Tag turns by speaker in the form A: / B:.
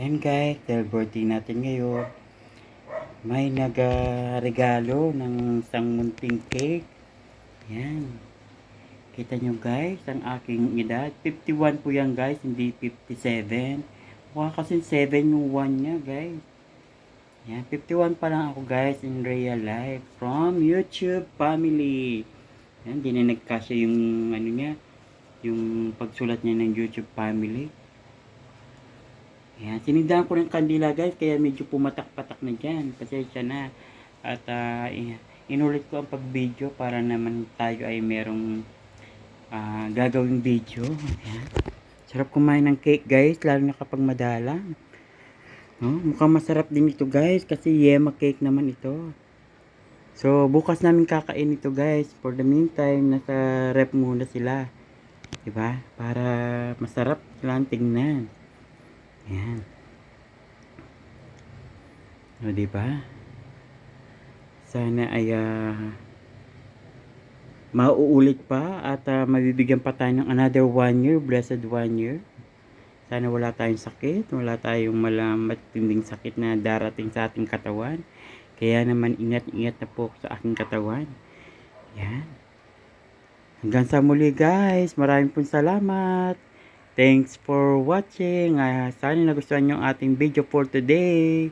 A: Yan guys, dahil birthday natin ngayon, may nag-regalo ng isang munting cake. Yan. Kita nyo guys, ang aking edad. 51 po yan guys, hindi 57. Mukha kasi 7 yung 1 niya guys. Yan, 51 pa lang ako guys in real life. From YouTube family. Yan, di na nagkasya yung ano niya, yung pagsulat niya ng YouTube family. Ayan, sinigdahan ko ng kandila guys, kaya medyo pumatak-patak na dyan. Pasensya na. At inulit ko ang pag-video para naman tayo ay merong gagawing video. Ayan. Sarap kumain ng cake guys, lalo na kapag madalang. No? Mukhang masarap din ito guys, kasi yema cake naman ito. So, bukas namin kakain ito guys. For the meantime, nasa rep muna sila. Diba? Para masarap silang tingnan. Ayan. O, diba? Sana ay mauulit pa at mabibigyan pa tayo ng another 1 year, blessed 1 year. Sana wala tayong sakit, wala tayong matinding sakit na darating sa ating katawan. Kaya naman ingat-ingat na po sa aking katawan. Yan. Hanggang sa muli guys, maraming pong salamat. Thanks for watching. Sana nagustuhan nyo ang ating video for today.